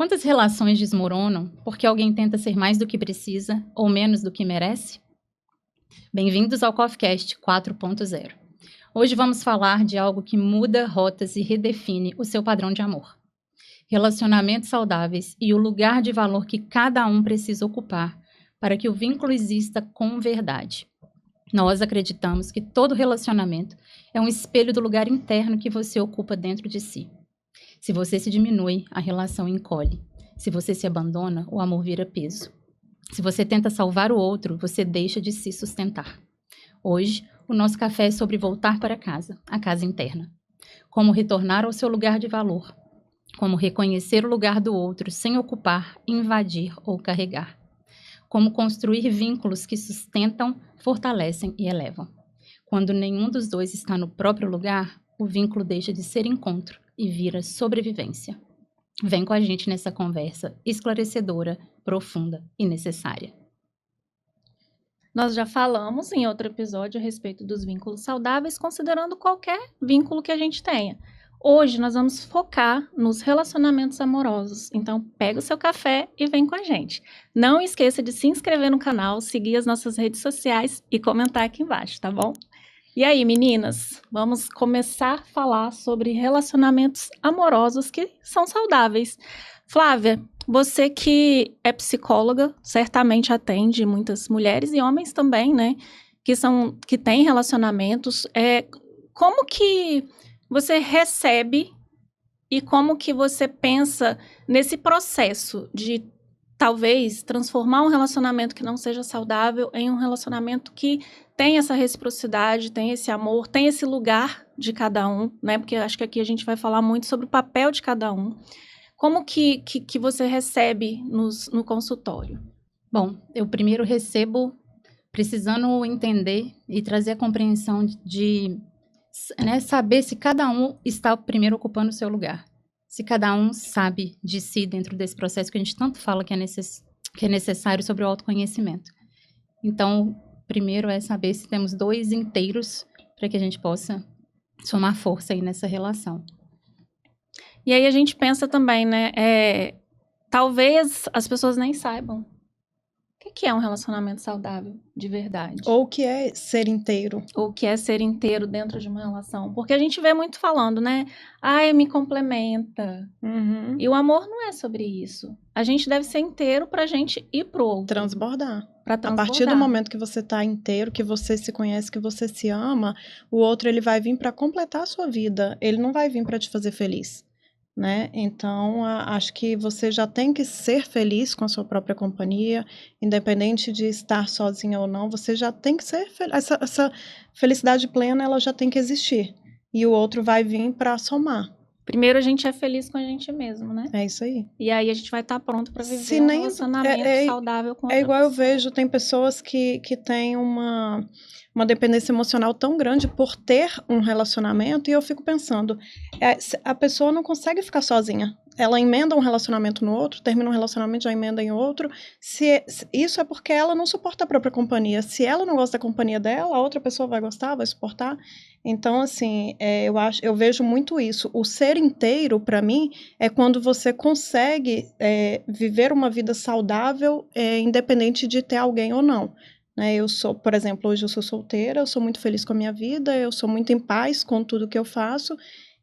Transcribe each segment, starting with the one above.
Quantas relações desmoronam porque alguém tenta ser mais do que precisa ou menos do que merece? Bem-vindos ao CoffeeCast 4.0. Hoje vamos falar de algo que muda rotas e redefine o seu padrão de amor. Relacionamentos saudáveis e o lugar de valor que cada um precisa ocupar para que o vínculo exista com verdade. Nós acreditamos que todo relacionamento é um espelho do lugar interno que você ocupa dentro de si. Se você se diminui, a relação encolhe. Se você se abandona, o amor vira peso. Se você tenta salvar o outro, você deixa de se sustentar. Hoje, o nosso café é sobre voltar para casa, a casa interna. Como retornar ao seu lugar de valor. Como reconhecer o lugar do outro sem ocupar, invadir ou carregar. Como construir vínculos que sustentam, fortalecem e elevam. Quando nenhum dos dois está no próprio lugar, o vínculo deixa de ser encontro e vira sobrevivência. Vem com a gente nessa conversa esclarecedora, profunda e necessária. Nós já falamos em outro episódio a respeito dos vínculos saudáveis, considerando qualquer vínculo que a gente tenha. Hoje nós vamos focar nos relacionamentos amorosos. Então, pega o seu café e vem com a gente. Não esqueça de se inscrever no canal, seguir as nossas redes sociais e comentar aqui embaixo, tá bom? E aí, meninas, vamos começar a falar sobre relacionamentos amorosos que são saudáveis. Flávia, você que é psicóloga, certamente atende muitas mulheres e homens também, né? Que têm relacionamentos. Como que você recebe e como que você pensa nesse processo de talvez transformar um relacionamento que não seja saudável em um relacionamento que tem essa reciprocidade, tem esse amor, tem esse lugar de cada um, né? Porque acho que aqui a gente vai falar muito sobre o papel de cada um. Como que você recebe no consultório? Bom, eu primeiro recebo precisando entender e trazer a compreensão de saber se cada um está primeiro ocupando o seu lugar. Se cada um sabe de si dentro desse processo que a gente tanto fala que é necessário sobre o autoconhecimento. Então, primeiro é saber se temos dois inteiros para que a gente possa somar força aí nessa relação. E aí a gente pensa também, né? Talvez as pessoas nem saibam o que é um relacionamento saudável de verdade. Ou o que é ser inteiro. Ou o que é ser inteiro dentro de uma relação. Porque a gente vê muito falando, né? Me complementa. Uhum. E o amor não é sobre isso. A gente deve ser inteiro pra gente ir pro outro. Transbordar. Pra transbordar. A partir do momento que você tá inteiro, que você se conhece, que você se ama, o outro ele vai vir pra completar a sua vida. Ele não vai vir pra te fazer feliz. Né? Então, acho que você já tem que ser feliz com a sua própria companhia, independente de estar sozinha ou não, você já tem que ser feliz. Essa felicidade plena, ela já tem que existir. E o outro vai vir para somar. Primeiro a gente é feliz com a gente mesmo, né? É isso aí. E aí a gente vai estar pronto para viver um relacionamento saudável com outra igual eu pessoa. vejo, tem pessoas que têm uma dependência emocional tão grande por ter um relacionamento, e eu fico pensando, a pessoa não consegue ficar sozinha. Ela emenda um relacionamento no outro, termina um relacionamento, já emenda em outro. Isso é porque ela não suporta a própria companhia. Se ela não gosta da companhia dela, a outra pessoa vai gostar, vai suportar. Então, assim, eu vejo muito isso. O ser inteiro, para mim, é quando você consegue viver uma vida saudável, independente de ter alguém ou não. Né? Por exemplo, hoje eu sou solteira, eu sou muito feliz com a minha vida, eu sou muito em paz com tudo que eu faço,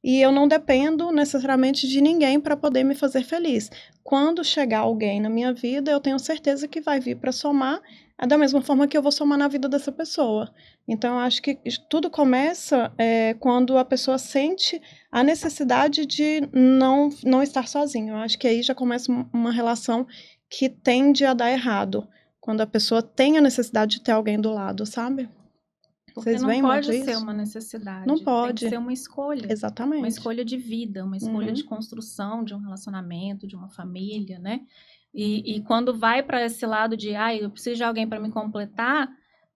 e eu não dependo necessariamente de ninguém para poder me fazer feliz. Quando chegar alguém na minha vida, eu tenho certeza que vai vir para somar, da mesma forma que eu vou somar na vida dessa pessoa. Então, eu acho que tudo começa quando a pessoa sente a necessidade de não estar sozinha. Eu acho que aí já começa uma relação que tende a dar errado, quando a pessoa tem a necessidade de ter alguém do lado, sabe? Porque não pode ser uma necessidade. Não pode. Tem que ser uma escolha. Exatamente. Uma escolha de vida, uma escolha de construção de um relacionamento, de uma família, né? E quando vai para esse lado de, eu preciso de alguém para me completar,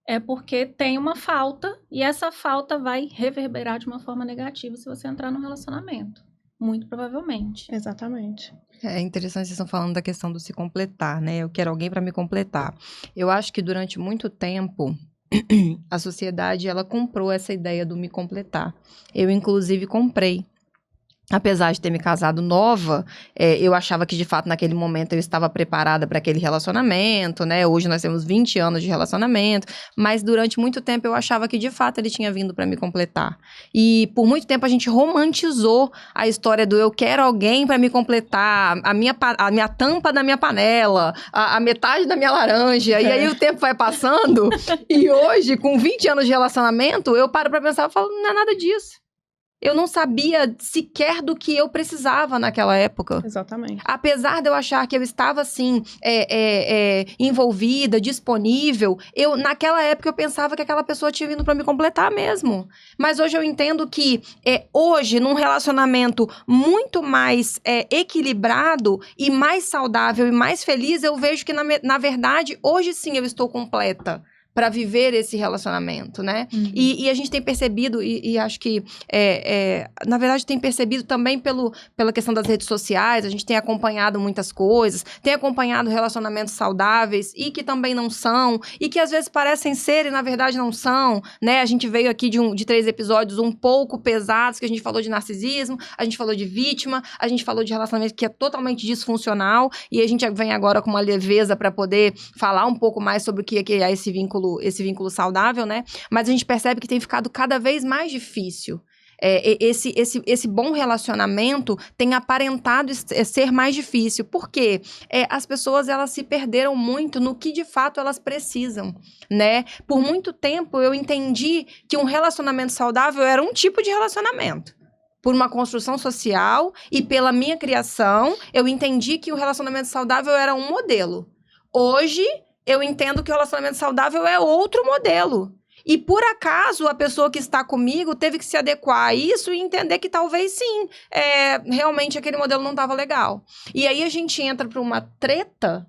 é porque tem uma falta, e essa falta vai reverberar de uma forma negativa se você entrar num relacionamento. Muito provavelmente. Exatamente. É interessante, vocês estão falando da questão do se completar, né? Eu quero alguém para me completar. Eu acho que durante muito tempo a sociedade, ela comprou essa ideia do me completar. Eu, inclusive, comprei apesar de ter me casado nova, eu achava que de fato naquele momento eu estava preparada para aquele relacionamento, né? Hoje nós temos 20 anos de relacionamento, mas durante muito tempo eu achava que de fato ele tinha vindo para me completar. E por muito tempo a gente romantizou a história do eu quero alguém para me completar, a minha tampa da minha panela, a metade da minha laranja. E aí o tempo vai passando e hoje, com 20 anos de relacionamento, eu paro para pensar e falo, não é nada disso. Eu não sabia sequer do que eu precisava naquela época. Exatamente. Apesar de eu achar que eu estava, assim, envolvida, disponível, naquela época eu pensava que aquela pessoa tinha vindo para me completar mesmo. Mas hoje eu entendo que, hoje, num relacionamento muito mais equilibrado e mais saudável e mais feliz, eu vejo que, na verdade, hoje sim eu estou completa para viver esse relacionamento, né? Uhum. E a gente tem percebido, e acho que, na verdade, tem percebido também pela questão das redes sociais, a gente tem acompanhado muitas coisas, tem acompanhado relacionamentos saudáveis e que também não são, e que às vezes parecem ser e na verdade não são, né? A gente veio aqui de 3 episódios um pouco pesados, que a gente falou de narcisismo, a gente falou de vítima, a gente falou de relacionamento que é totalmente disfuncional, e a gente vem agora com uma leveza para poder falar um pouco mais sobre o que é esse vínculo saudável, né? Mas a gente percebe que tem ficado cada vez mais difícil. Esse bom relacionamento tem aparentado ser mais difícil, porque as pessoas, elas se perderam muito no que de fato elas precisam, né? Por muito tempo eu entendi que um relacionamento saudável era um tipo de relacionamento. Por uma construção social e pela minha criação, eu entendi que o relacionamento saudável era um modelo. Hoje, eu entendo que o relacionamento saudável é outro modelo. E, por acaso, a pessoa que está comigo teve que se adequar a isso e entender que talvez, sim, realmente aquele modelo não estava legal. E aí a gente entra para uma treta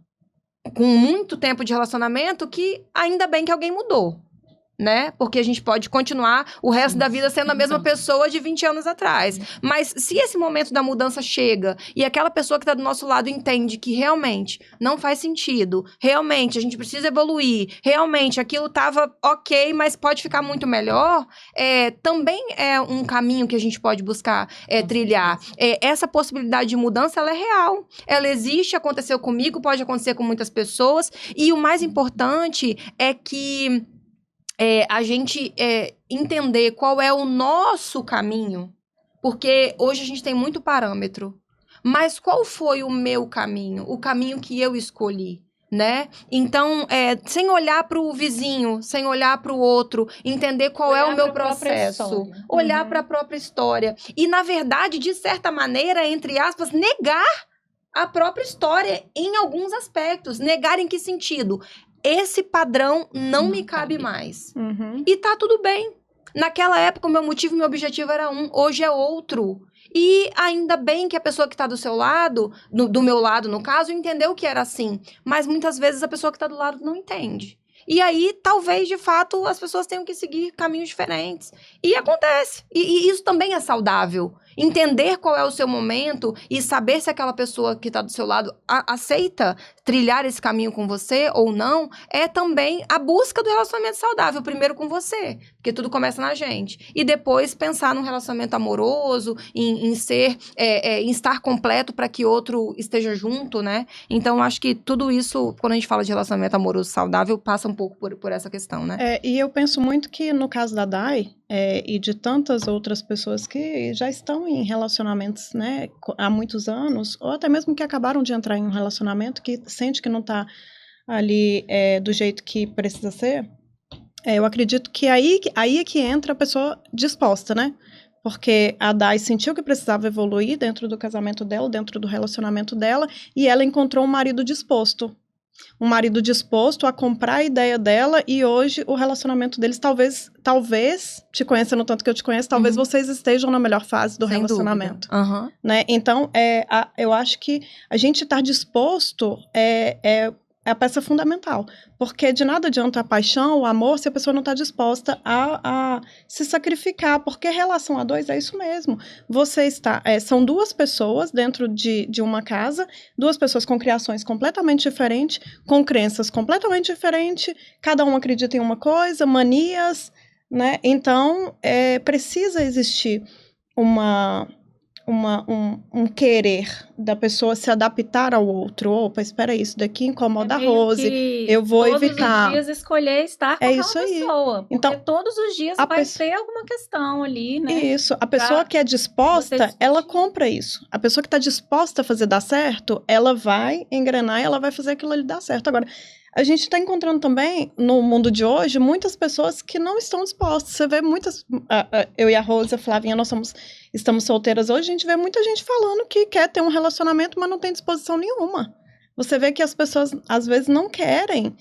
com muito tempo de relacionamento que ainda bem que alguém mudou, né? Porque a gente pode continuar o resto da vida sendo a mesma pessoa de 20 anos atrás. Mas se esse momento da mudança chega e aquela pessoa que está do nosso lado entende que realmente não faz sentido, realmente a gente precisa evoluir, realmente aquilo estava ok, mas pode ficar muito melhor, também é um caminho que a gente pode buscar trilhar. Essa possibilidade de mudança, ela é real. Ela existe, aconteceu comigo, pode acontecer com muitas pessoas. E o mais importante é que a gente entender qual é o nosso caminho, porque hoje a gente tem muito parâmetro, mas qual foi o meu caminho, o caminho que eu escolhi, né? Então, sem olhar para o vizinho, sem olhar para o outro, entender qual é o meu processo, olhar para a própria história e, na verdade, de certa maneira, entre aspas, negar a própria história em alguns aspectos. Negar em que sentido? Esse padrão não me cabe mais. Uhum. E tá tudo bem. Naquela época, o meu motivo e meu objetivo era um, hoje é outro. E ainda bem que a pessoa que tá do seu lado, do meu lado, no caso, entendeu que era assim. Mas muitas vezes a pessoa que tá do lado não entende. E aí, talvez, de fato, as pessoas tenham que seguir caminhos diferentes. E acontece. E isso também é saudável. Entender qual é o seu momento e saber se aquela pessoa que está do seu lado aceita trilhar esse caminho com você ou não, é também a busca do relacionamento saudável, primeiro com você, porque tudo começa na gente. E depois pensar num relacionamento amoroso, em estar completo para que outro esteja junto, né? Então, acho que tudo isso, quando a gente fala de relacionamento amoroso saudável, passa um pouco por essa questão, né? E eu penso muito que no caso da Dai, e de tantas outras pessoas que já estão em relacionamentos, né, há muitos anos, ou até mesmo que acabaram de entrar em um relacionamento que sente que não está ali do jeito que precisa ser, eu acredito que aí é que entra a pessoa disposta, né? Porque a Dai sentiu que precisava evoluir dentro do casamento dela, dentro do relacionamento dela, e ela encontrou um marido disposto. Um marido disposto a comprar a ideia dela, e hoje o relacionamento deles talvez, te conhecendo tanto que eu te conheço, talvez vocês estejam na melhor fase do relacionamento. Né? Então, eu acho que a gente estar disposto é a peça fundamental, porque de nada adianta a paixão, o amor, se a pessoa não está disposta a se sacrificar, porque relação a dois é isso mesmo. São duas pessoas dentro de uma casa, duas pessoas com criações completamente diferentes, com crenças completamente diferentes, cada um acredita em uma coisa, manias, né? Então, precisa existir um querer da pessoa se adaptar ao outro. Opa, espera aí, isso daqui incomoda a Rose, eu vou evitar. Todos os dias escolher estar com aquela pessoa. Porque então, todos os dias vai ter alguma questão ali, né? Isso, a pessoa que é disposta, ela compra isso. A pessoa que está disposta a fazer dar certo, ela vai engrenar e ela vai fazer aquilo ali dar certo. Agora, a gente está encontrando também, no mundo de hoje, muitas pessoas que não estão dispostas. Você vê muitas... eu e a Rose, a Flavinha, estamos solteiras hoje, a gente vê muita gente falando que quer ter um relacionamento, mas não tem disposição nenhuma. Você vê que as pessoas, às vezes, não querem.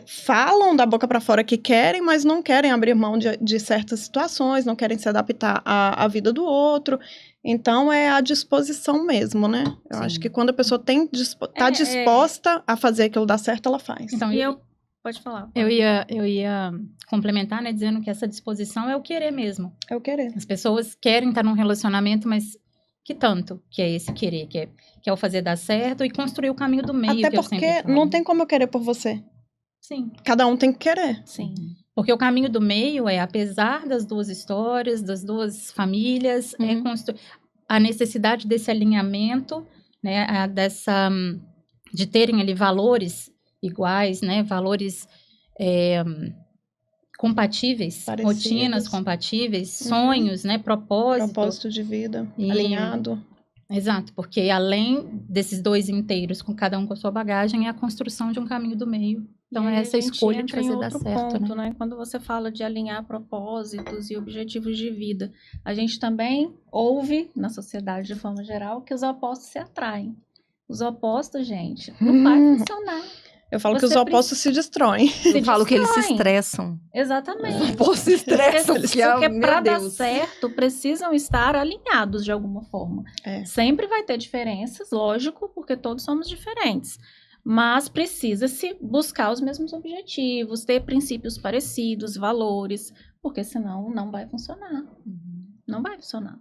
Falam da boca para fora que querem, mas não querem abrir mão de certas situações, não querem se adaptar à vida do outro. Então, é a disposição mesmo, né? Eu acho que quando a pessoa está disposta a fazer aquilo dar certo, ela faz. Então, pode falar. Eu ia complementar, né, dizendo que essa disposição é o querer mesmo. É o querer. As pessoas querem estar num relacionamento, mas que tanto que é esse querer, que é o fazer dar certo e construir o caminho do meio. Até porque não tem como eu querer por você. Sim. Cada um tem que querer. Sim. Porque o caminho do meio apesar das duas histórias, das duas famílias, a necessidade desse alinhamento, né, de terem ali valores iguais, né, valores compatíveis, parecidos. Rotinas compatíveis, sonhos, né, propósito de vida, alinhado. Exato, porque além desses dois inteiros, com cada um com a sua bagagem, é a construção de um caminho do meio. Então, é essa escolha de fazer dar certo, ponto, né? Quando você fala de alinhar propósitos e objetivos de vida, a gente também ouve, na sociedade de forma geral, que os opostos se atraem. Os opostos, gente, não vai funcionar. Eu falo que os opostos se destroem. Eu falo que eles se estressam. Exatamente. Os opostos se estressam. Porque para dar certo, precisam estar alinhados de alguma forma. Sempre vai ter diferenças, lógico, porque todos somos diferentes. Mas precisa-se buscar os mesmos objetivos, ter princípios parecidos, valores, porque senão não vai funcionar. Não vai funcionar.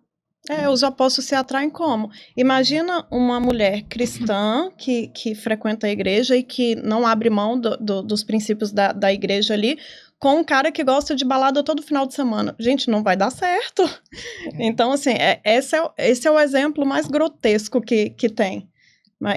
Os opostos se atraem como? Imagina uma mulher cristã que frequenta a igreja e que não abre mão dos princípios da igreja ali, com um cara que gosta de balada todo final de semana. Gente, não vai dar certo. Então, assim, esse é o exemplo mais grotesco que tem.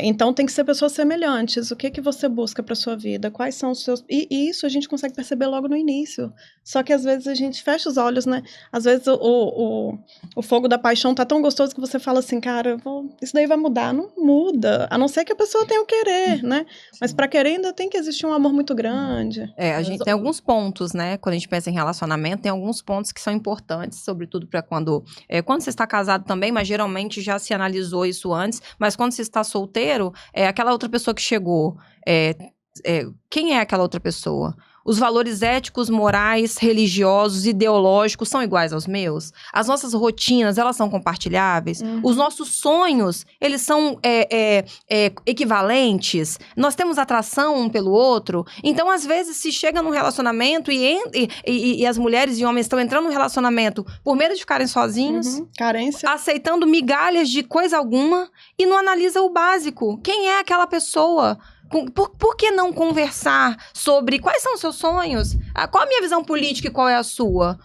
Então, tem que ser pessoas semelhantes. O que você busca para sua vida? Quais são os seus... E isso a gente consegue perceber logo no início. Só que, às vezes, a gente fecha os olhos, né? Às vezes, o fogo da paixão tá tão gostoso que você fala assim, cara, isso daí vai mudar. Não muda. A não ser que a pessoa tenha o querer, né? Mas para querer ainda tem que existir um amor muito grande. A gente tem alguns pontos, né? Quando a gente pensa em relacionamento, tem alguns pontos que são importantes, sobretudo para quando você está casado também, mas geralmente já se analisou isso antes. Mas quando você está solteiro, aquela outra pessoa que chegou, quem é aquela outra pessoa? Os valores éticos, morais, religiosos, ideológicos são iguais aos meus? As nossas rotinas, elas são compartilháveis? Os nossos sonhos, eles são equivalentes? Nós temos atração um pelo outro? Então, às vezes, se chega num relacionamento e as mulheres e homens estão entrando num relacionamento por medo de ficarem sozinhos, carência, aceitando migalhas de coisa alguma e não analisa o básico. Quem é aquela pessoa? Por que não conversar sobre quais são os seus sonhos? Qual a minha visão política e qual é a sua?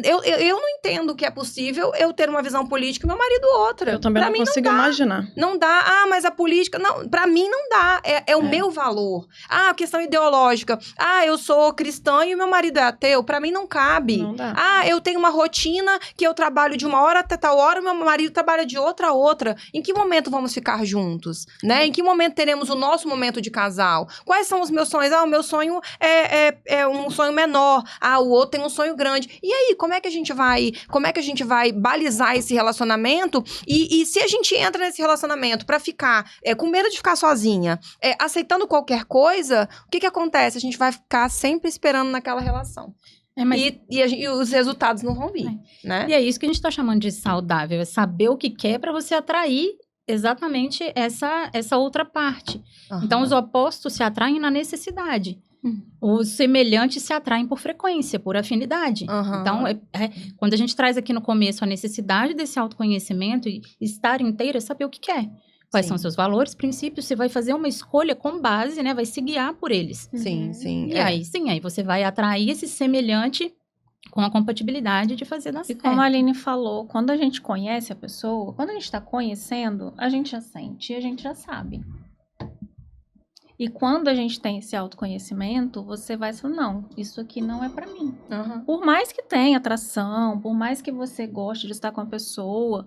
Eu não entendo que é possível eu ter uma visão política e meu marido outra. Eu também não consigo imaginar. Não dá. Mas a política... Não, pra mim não dá. É o meu valor. A questão ideológica. Eu sou cristã e meu marido é ateu. Pra mim não cabe. Não dá. Eu tenho uma rotina que eu trabalho de uma hora até tal hora, meu marido trabalha de outra a outra. Em que momento vamos ficar juntos? Né? Em que momento teremos o nosso momento de casal? Quais são os meus sonhos? O meu sonho é um sonho menor. O outro tem um sonho grande. E aí, como é que a gente vai balizar esse relacionamento? E se a gente entra nesse relacionamento pra ficar com medo de ficar sozinha, aceitando qualquer coisa, o que acontece? A gente vai ficar sempre esperando naquela relação. E os resultados não vão vir, né? E é isso que a gente tá chamando de saudável, é saber o que quer pra você atrair exatamente essa outra parte. Então, os opostos se atraem na necessidade. Os semelhantes se atraem por frequência, por afinidade. Então, quando a gente traz aqui no começo a necessidade desse autoconhecimento e estar inteiro, é saber o que quer. Quais são seus valores, princípios, você vai fazer uma escolha com base, né? Vai se guiar por eles. Sim. E aí você vai atrair esse semelhante com a compatibilidade de fazer dar E certo. como a Aline falou, quando a gente conhece a pessoa, quando a gente está conhecendo, a gente já sente e a gente já sabe. E quando a gente tem esse autoconhecimento, você vai falar, não, isso aqui não é pra mim. Por mais que tenha atração, por mais que você goste de estar com a pessoa,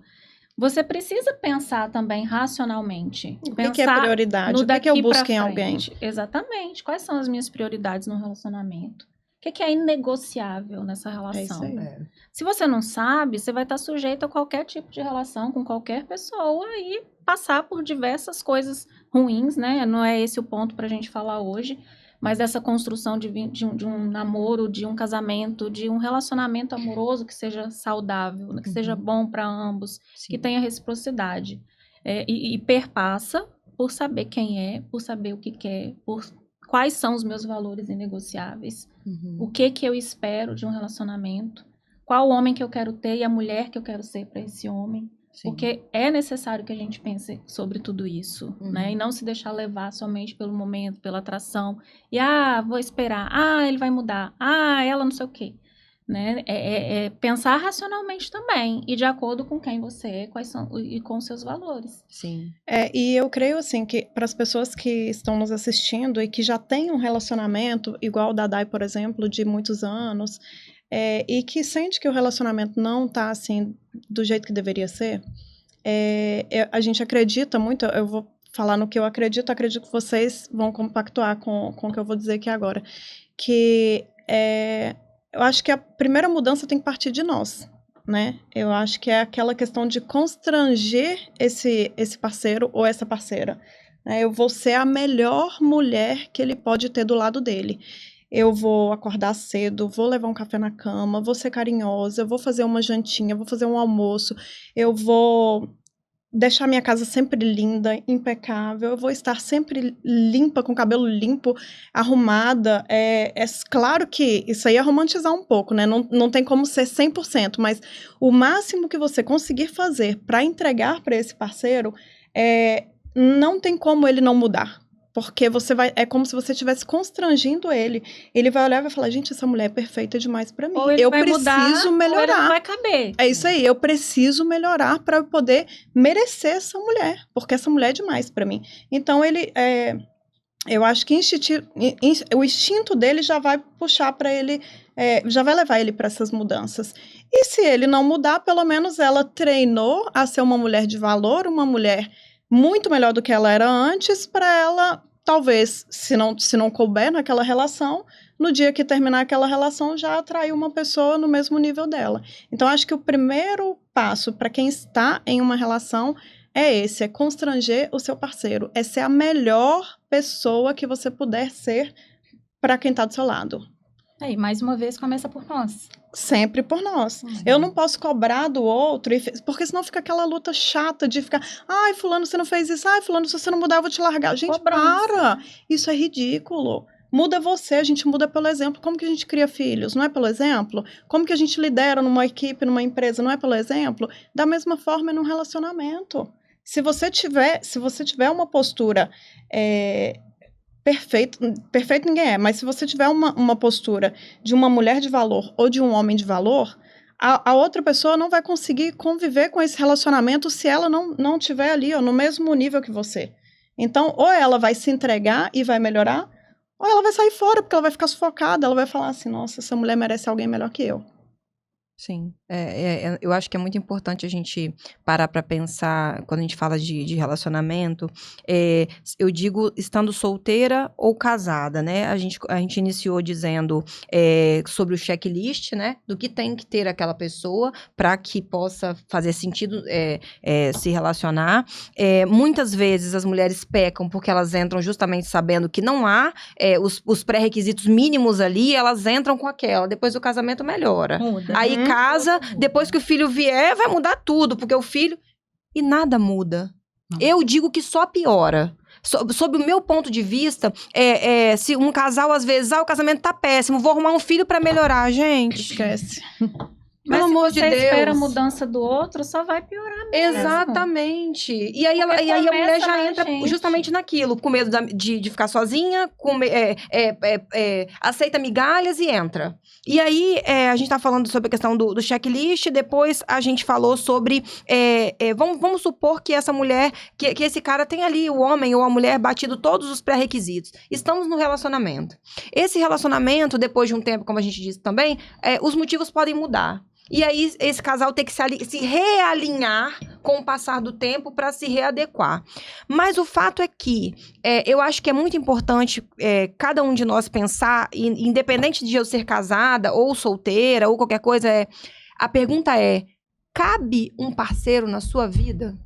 você precisa pensar também racionalmente. O que é prioridade? No O que eu daqui busco pra em alguém? frente. Exatamente. Quais são as minhas prioridades no relacionamento? O que é inegociável nessa relação? É isso aí. Se você não sabe, você vai estar sujeito a qualquer tipo de relação com qualquer pessoa e passar por diversas coisas ruins, né? Não é esse o ponto pra gente falar hoje, mas dessa construção de um namoro, de um casamento, de um relacionamento amoroso que seja saudável, que seja bom para ambos, Sim. que tenha reciprocidade. E perpassa por saber quem é, por saber o que quer, por quais são os meus valores inegociáveis, o que eu espero de um relacionamento, qual homem que eu quero ter e a mulher que eu quero ser para esse homem. Sim. Porque é necessário que a gente pense sobre tudo isso, né? E não se deixar levar somente pelo momento, pela atração. E, vou esperar. Ele vai mudar. Ela não sei o quê. Né? É pensar racionalmente também. E de acordo com quem você é, quais são, e com seus valores. Sim. E eu creio, assim, que para as pessoas que estão nos assistindo e que já têm um relacionamento, igual o da Dai, por exemplo, de muitos anos, e que sente que o relacionamento não está, assim, do jeito que deveria ser, a gente acredita muito, eu vou falar no que eu acredito que vocês vão compactuar com o que eu vou dizer aqui agora, que eu acho que a primeira mudança tem que partir de nós, né? Eu acho que é aquela questão de constranger esse parceiro ou essa parceira. Né? Eu vou ser a melhor mulher que ele pode ter do lado dele. Eu vou acordar cedo, vou levar um café na cama, vou ser carinhosa, eu vou fazer uma jantinha, vou fazer um almoço, eu vou deixar minha casa sempre linda, impecável, eu vou estar sempre limpa, com o cabelo limpo, arrumada. Claro que isso aí é romantizar um pouco, né? Não tem como ser 100%, mas o máximo que você conseguir fazer para entregar para esse parceiro, não tem como ele não mudar. Porque é como se você estivesse constrangindo ele. Ele vai olhar e vai falar, gente, essa mulher é perfeita demais pra mim. Ou ele vai preciso mudar, melhorar. Ou ele não vai caber. É isso aí, eu preciso melhorar para poder merecer essa mulher. Porque essa mulher é demais pra mim. Então, eu acho que o instinto dele já vai puxar para ele, já vai levar ele para essas mudanças. E se ele não mudar, pelo menos ela treinou a ser uma mulher de valor, uma mulher muito melhor do que ela era antes, para ela, talvez, se não couber naquela relação, no dia que terminar aquela relação, já atrair uma pessoa no mesmo nível dela. Então, acho que o primeiro passo para quem está em uma relação é constranger o seu parceiro, é ser a melhor pessoa que você puder ser para quem está do seu lado. E mais uma vez, começa por nós. Sempre por nós. Eu não posso cobrar do outro, porque senão fica aquela luta chata de ficar, ai, fulano, você não fez isso, ai, fulano, se você não mudar, eu vou te largar. Gente, para! Isso é ridículo. Muda você, a gente muda pelo exemplo. Como que a gente cria filhos? Não é pelo exemplo? Como que a gente lidera numa equipe, numa empresa? Não é pelo exemplo? Da mesma forma, num relacionamento. Se você tiver uma postura... Perfeito ninguém é, mas se você tiver uma postura de uma mulher de valor ou de um homem de valor, a outra pessoa não vai conseguir conviver com esse relacionamento se ela não estiver ali, no mesmo nível que você. Então, ou ela vai se entregar e vai melhorar, ou ela vai sair fora, porque ela vai ficar sufocada, ela vai falar assim, nossa, essa mulher merece alguém melhor que eu. Sim, eu acho que é muito importante a gente parar para pensar, quando a gente fala de relacionamento, eu digo estando solteira ou casada, né? A gente iniciou dizendo sobre o checklist, né? Do que tem que ter aquela pessoa para que possa fazer sentido se relacionar. Muitas vezes as mulheres pecam porque elas entram justamente sabendo que não há os pré-requisitos mínimos ali, elas entram com aquela, depois o casamento melhora. Muda. Aí casa, depois que o filho vier, vai mudar tudo, porque o filho... E nada muda. Eu digo que só piora. Sob o meu ponto de vista, se um casal, às vezes, o casamento tá péssimo, vou arrumar um filho pra melhorar, gente. Esquece. Mas Pelo se amor você de Deus. espera a mudança do outro, só vai piorar mesmo. Exatamente. E aí, Porque a mulher começa já na entra gente. justamente naquilo, com medo de ficar sozinha, aceita migalhas e entra. E aí, a gente tá falando sobre a questão do checklist, depois a gente falou sobre... vamos supor que essa mulher, que esse cara tem ali, o homem ou a mulher, batido todos os pré-requisitos. Estamos no relacionamento. Esse relacionamento, depois de um tempo, como a gente disse também, os motivos podem mudar. E aí, esse casal tem que se realinhar com o passar do tempo para se readequar. Mas o fato é que eu acho que é muito importante cada um de nós pensar, independente de eu ser casada ou solteira ou qualquer coisa, a pergunta é: cabe um parceiro na sua vida?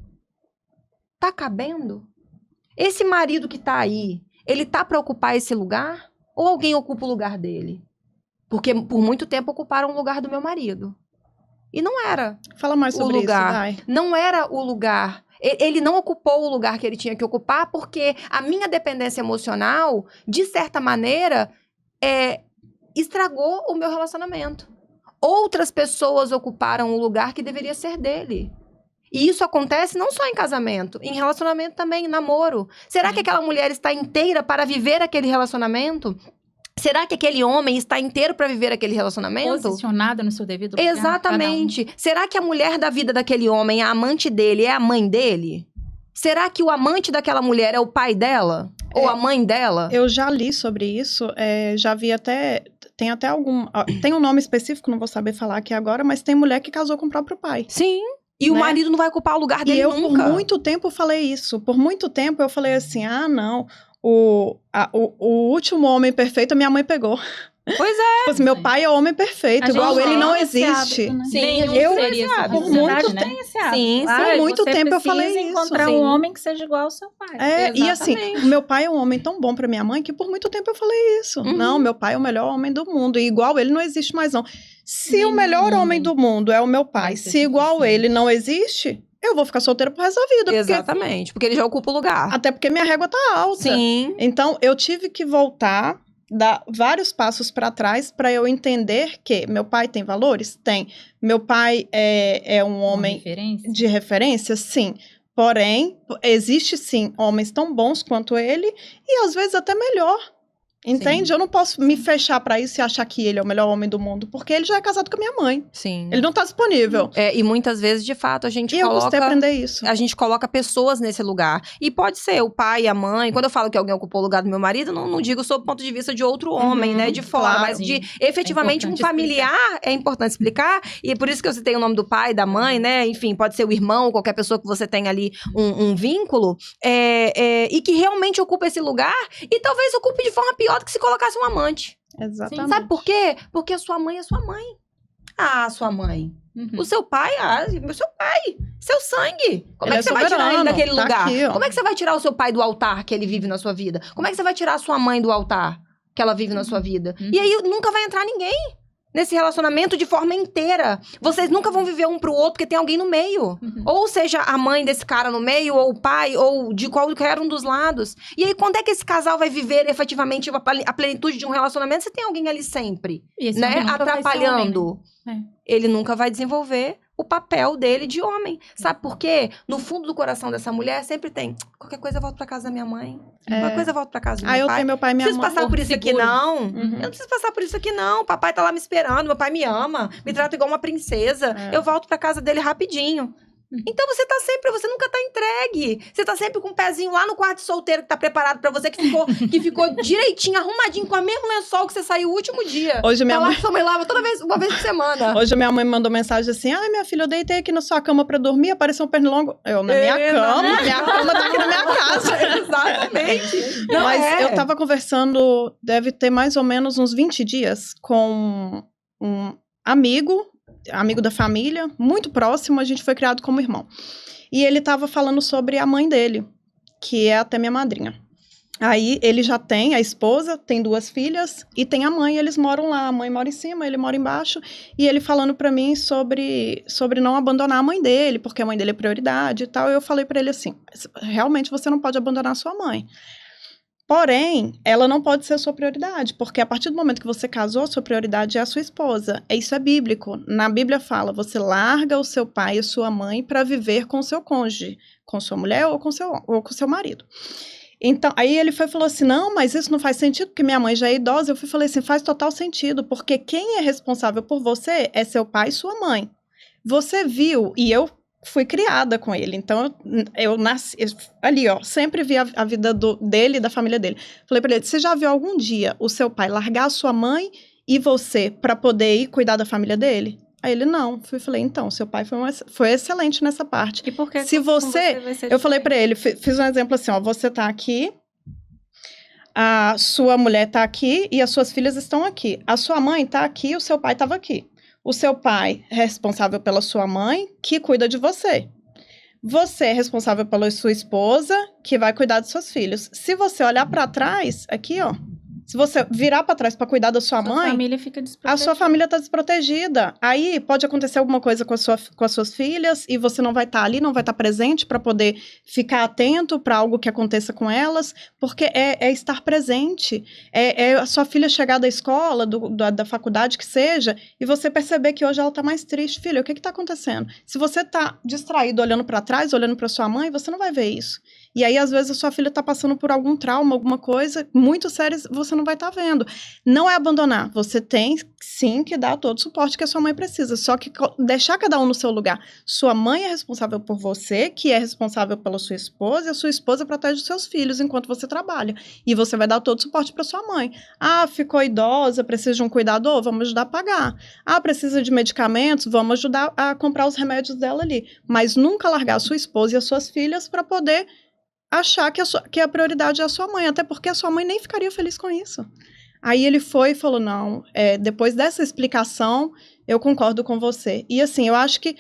Tá cabendo? Esse marido que tá aí, ele tá para ocupar esse lugar? Ou alguém ocupa o lugar dele? Porque por muito tempo ocuparam o lugar do meu marido. E não era Fala mais sobre o lugar. isso, Dai. Não era o lugar. Ele não ocupou o lugar que ele tinha que ocupar porque a minha dependência emocional, de certa maneira, estragou o meu relacionamento. Outras pessoas ocuparam o lugar que deveria ser dele. E isso acontece não só em casamento, em relacionamento também, em namoro. Será que aquela mulher está inteira para viver aquele relacionamento? Será que aquele homem está inteiro para viver aquele relacionamento? Posicionada no seu devido lugar. Exatamente. Será que a mulher da vida daquele homem, a amante dele, é a mãe dele? Será que o amante daquela mulher é o pai dela? Ou a mãe dela? Eu já li sobre isso, já vi até... Tem até algum... Tem um nome específico, não vou saber falar aqui agora, mas tem mulher que casou com o próprio pai. Sim. E o Né? marido não vai ocupar o lugar dele E eu, nunca. por muito tempo, falei isso. Por muito tempo, eu falei assim, não... O último homem perfeito, a minha mãe pegou. Pois é. Tipo assim, meu pai é o homem perfeito, A gente igual ele tem não esse existe. hábito, né? Sim, Nenhum eu- seria essa por sociedade, muito né? Tem esse hábito. Sim, sim. Por muito tempo eu falei Você isso, precisa encontrar sim. um homem que seja igual ao seu pai. E assim, Exatamente. o meu pai é um homem tão bom pra minha mãe que por muito tempo eu falei isso. Uhum. Não, meu pai é o melhor homem do mundo. E igual ele não existe mais, não. Se Nenhum o melhor homem homem do mundo é o meu pai, vai ser se igual suficiente. ele não existe, eu vou ficar solteira pro resto da vida. Exatamente. Porque ele já ocupa o lugar. Até porque minha régua tá alta. Sim. Então, eu tive que voltar, dar vários passos para trás para eu entender que meu pai tem valores? Tem. Meu pai é um Uma homem referência. de referência? Sim. Porém, existe sim homens tão bons quanto ele e às vezes até melhor. Entende? Sim. Eu não posso me fechar para isso e achar que ele é o melhor homem do mundo, porque ele já é casado com a minha mãe. Sim. Ele não tá disponível. E muitas vezes, de fato, a gente E eu custei coloca... aprender isso. A gente coloca pessoas nesse lugar. E pode ser o pai, a mãe. Quando eu falo que alguém ocupou o lugar do meu marido, não digo sob o ponto de vista de outro homem, Uhum, né? De fora. claro. Mas de Sim. efetivamente É um importante familiar. É importante explicar. E é por isso que eu citei o nome do pai, da mãe, né? Enfim, pode ser o irmão, qualquer pessoa que você tenha ali um vínculo. E que realmente ocupa esse lugar. E talvez ocupe de forma pior do que se colocasse um amante. Exatamente. Sabe por quê? Porque a sua mãe é sua mãe. Ah, sua mãe. Uhum. O seu pai, seu pai, seu sangue. Como Ele é que é você vai tirar ele soberano, daquele tá lugar? aqui, ó. Como é que você vai tirar o seu pai do altar que ele vive na sua vida? Como é que você vai tirar a sua mãe do altar que ela vive na sua vida? Uhum. E aí nunca vai entrar ninguém nesse relacionamento de forma inteira. Vocês nunca vão viver um pro outro porque tem alguém no meio. Uhum. Ou seja, a mãe desse cara no meio, ou o pai, ou de qualquer um dos lados. E aí, quando é que esse casal vai viver efetivamente a plenitude de um relacionamento? Você tem alguém ali sempre, E esse né? homem nunca vai ser Atrapalhando. homem, né? Ele nunca vai desenvolver o papel dele de homem. Sabe por quê? No fundo do coração dessa mulher sempre tem: qualquer coisa eu volto pra casa da minha mãe. Qualquer coisa eu volto pra casa do meu Aí eu pai. tenho meu pai e Não minha preciso mãe. passar por isso aqui, seguro. não. Uhum. Eu não preciso passar por isso aqui, não. Papai tá lá me esperando, meu pai me ama, me trata igual uma princesa. É. Eu volto pra casa dele rapidinho. Então você nunca tá entregue. Você tá sempre com o pezinho lá no quarto de solteiro que tá preparado pra você, que ficou direitinho, arrumadinho, com a mesmo lençol que você saiu o último dia. Hoje minha Tá lá mãe... que sua mãe lava uma vez por semana. Hoje minha mãe me mandou mensagem assim: ai, minha filha, eu deitei aqui na sua cama pra dormir, apareceu um pernilongo. Eu, na minha cama? Minha cama tá aqui na minha casa. Exatamente. Não Mas é. eu tava conversando, deve ter mais ou menos uns 20 dias, com um amigo da família, muito próximo, a gente foi criado como irmão. E ele tava falando sobre a mãe dele, que é até minha madrinha. Aí ele já tem a esposa, tem 2 filhas e tem a mãe, eles moram lá. A mãe mora em cima, ele mora embaixo. E ele falando pra mim sobre não abandonar a mãe dele, porque a mãe dele é prioridade e tal. Eu falei pra ele assim: realmente você não pode abandonar a sua mãe. Porém, ela não pode ser a sua prioridade, porque a partir do momento que você casou, a sua prioridade é a sua esposa. Isso é bíblico. Na Bíblia fala, você larga o seu pai e a sua mãe para viver com o seu cônjuge, com sua mulher ou com seu marido. Então, aí ele falou assim, não, mas isso não faz sentido, porque minha mãe já é idosa. Falei assim, faz total sentido, porque quem é responsável por você é seu pai e sua mãe. Você viu, e eu fui criada com ele, então eu nasci ali, ó, sempre vi a vida dele e da família dele. Falei pra ele, você já viu algum dia o seu pai largar a sua mãe e você pra poder ir cuidar da família dele? Aí ele, não. Falei, então, seu pai foi excelente nessa parte. E por que se você vai ser eu falei pra ele, fiz um exemplo assim, ó, você tá aqui, a sua mulher tá aqui e as suas filhas estão aqui. A sua mãe tá aqui, o seu pai tava aqui. O seu pai é responsável pela sua mãe, que cuida de você. Você é responsável pela sua esposa, que vai cuidar dos seus filhos. Se você olhar para trás, aqui, ó. Se você virar para trás para cuidar da sua mãe, família fica a sua família está desprotegida. Aí pode acontecer alguma coisa com as suas filhas e você não vai estar ali, não vai estar presente para poder ficar atento para algo que aconteça com elas, porque é estar presente. É a sua filha chegar da escola, da faculdade que seja, e você perceber que hoje ela está mais triste. Filha, o que está acontecendo? Se você está distraído olhando para trás, olhando para sua mãe, você não vai ver isso. E aí, às vezes, a sua filha está passando por algum trauma, alguma coisa muito séria, você não vai estar vendo. Não é abandonar. Você tem, sim, que dar todo o suporte que a sua mãe precisa. Só que deixar cada um no seu lugar. Sua mãe é responsável por você, que é responsável pela sua esposa, e a sua esposa protege os seus filhos enquanto você trabalha. E você vai dar todo o suporte para sua mãe. Ah, ficou idosa, precisa de um cuidador? Vamos ajudar a pagar. Ah, precisa de medicamentos? Vamos ajudar a comprar os remédios dela ali. Mas nunca largar a sua esposa e as suas filhas para poder achar que a prioridade é a sua mãe, até porque a sua mãe nem ficaria feliz com isso. Aí ele foi e falou, não, depois dessa explicação, eu concordo com você. E assim, eu acho que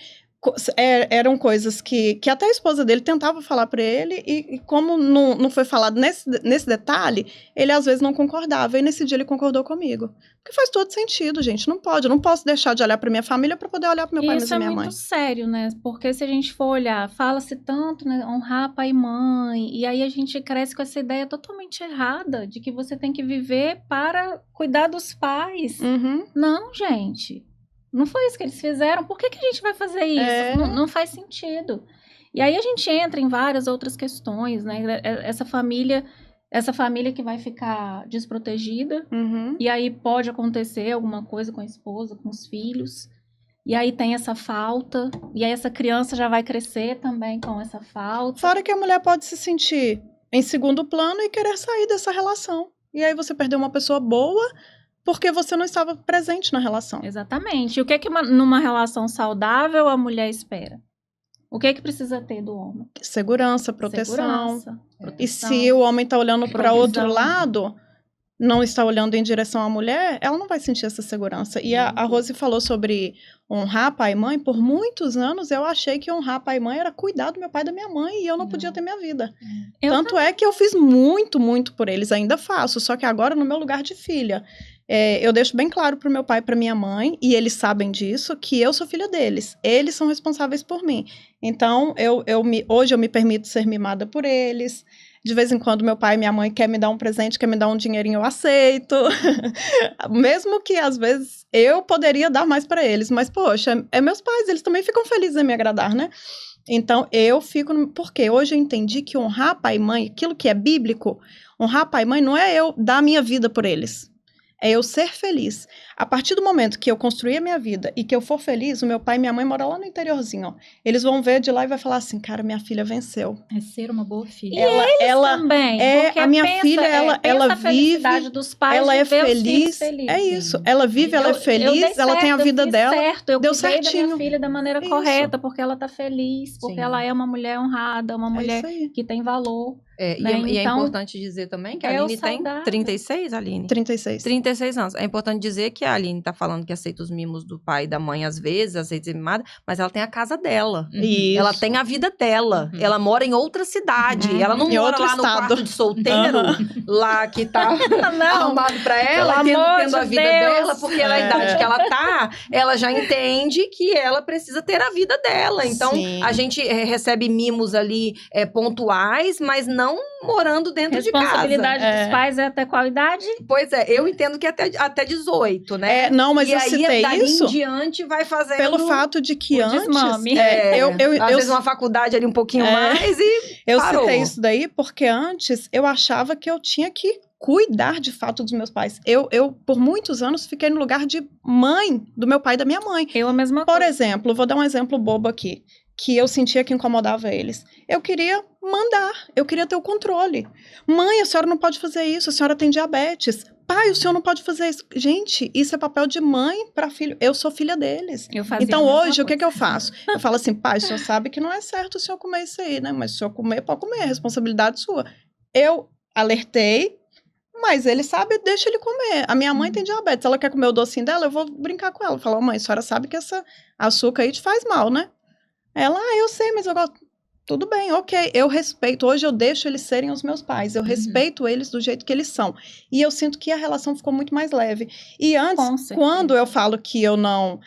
eram coisas que até a esposa dele tentava falar para ele, e como não foi falado nesse detalhe, ele às vezes não concordava, e nesse dia ele concordou comigo. Porque faz todo sentido, gente, eu não posso deixar de olhar para minha família para poder olhar para meu pai e minha mãe. Isso é muito sério, né? Porque se a gente for olhar, fala-se tanto, né, honrar pai e mãe, e aí a gente cresce com essa ideia totalmente errada, de que você tem que viver para cuidar dos pais. Uhum. Não, gente. Não foi isso que eles fizeram. Por que a gente vai fazer isso? Não faz sentido. E aí a gente entra em várias outras questões, né? Essa família que vai ficar desprotegida. Uhum. E aí pode acontecer alguma coisa com a esposa, com os filhos. E aí tem essa falta. E aí essa criança já vai crescer também com essa falta. Fora que a mulher pode se sentir em segundo plano e querer sair dessa relação. E aí você perdeu uma pessoa boa porque você não estava presente na relação. Exatamente. E o que numa relação saudável a mulher espera? O que precisa ter do homem? Segurança, proteção. Proteção. E se o homem está olhando para outro lado, não está olhando em direção à mulher, ela não vai sentir essa segurança. E a Rose falou sobre honrar pai e mãe. Por muitos anos eu achei que honrar pai e mãe era cuidar do meu pai e da minha mãe, e eu não podia ter minha vida. Tanto é que eu fiz muito, muito por eles, ainda faço, só que agora no meu lugar de filha. Eu deixo bem claro pro meu pai e pra minha mãe, e eles sabem disso, que eu sou filha deles. Eles são responsáveis por mim. Então, hoje eu me permito ser mimada por eles. De vez em quando, meu pai e minha mãe quer me dar um presente, quer me dar um dinheirinho, eu aceito. Mesmo que, às vezes, eu poderia dar mais para eles. Mas, poxa, meus pais, eles também ficam felizes em me agradar, né? Então, eu fico... Porque hoje eu entendi que honrar pai e mãe, aquilo que é bíblico, honrar pai e mãe não é eu dar a minha vida por eles. É eu ser feliz. A partir do momento que eu construir a minha vida e que eu for feliz, o meu pai e minha mãe moram lá no interiorzinho, ó. Eles vão ver de lá e vai falar assim, cara, minha filha venceu. É ser uma boa filha. E ela também. A minha filha, ela vive, dos pais, ela é feliz. É isso. Ela vive, ela é feliz, ela tem a vida dela. Eu deu cuidei certinho. da minha filha da maneira correta, porque ela tá feliz, porque ela é uma mulher honrada, uma mulher que tem valor. Né? E é importante dizer também que a Aline tem 36, Aline? 36 anos. É importante dizer que a Aline tá falando que aceita os mimos do pai e da mãe às vezes, aceita ser mimada, mas ela tem a casa dela. Isso. Ela tem a vida dela. Ela mora em outra cidade. Ela não mora lá no quarto de solteiro, lá que tá arrumado pra ela, tendo a vida dela, porque a idade que ela tá, ela já entende que ela precisa ter a vida dela. Então, a gente recebe mimos ali pontuais, mas não não morando dentro de casa. Responsabilidade dos pais é até qual idade? Pois é, eu entendo que até 18, né? Não, mas e eu aí, citei dali isso em diante, vai fazendo... pelo fato de que o antes... desmame. Às vezes uma faculdade ali um pouquinho mais e Eu parou. citei isso daí porque antes eu achava que eu tinha que cuidar de fato dos meus pais. Eu por muitos anos, fiquei no lugar de mãe do meu pai e da minha mãe. Eu a mesma Por coisa. exemplo, vou dar um exemplo bobo aqui, que eu sentia que incomodava eles. Eu queria mandar, eu queria ter o controle. Mãe, a senhora não pode fazer isso, a senhora tem diabetes. Pai, o senhor não pode fazer isso. Gente, isso é papel de mãe para filho. Eu sou filha deles. Eu fazia Então, a mesma hoje, o que coisa. eu faço? Eu falo assim, pai, o senhor sabe que não é certo o senhor comer isso aí, né? Mas se o senhor comer, pode comer, é responsabilidade sua. Eu alertei, mas ele sabe, deixa ele comer. A minha mãe tem diabetes, ela quer comer o docinho dela, eu vou brincar com ela. Falar, mãe, a senhora sabe que essa açúcar aí te faz mal, né? Ela, eu sei, mas eu gosto. Tudo bem, ok, eu respeito. Hoje eu deixo eles serem os meus pais. Eu respeito eles do jeito que eles são. E eu sinto que a relação ficou muito mais leve. E Com antes, certeza. quando eu falo que eu não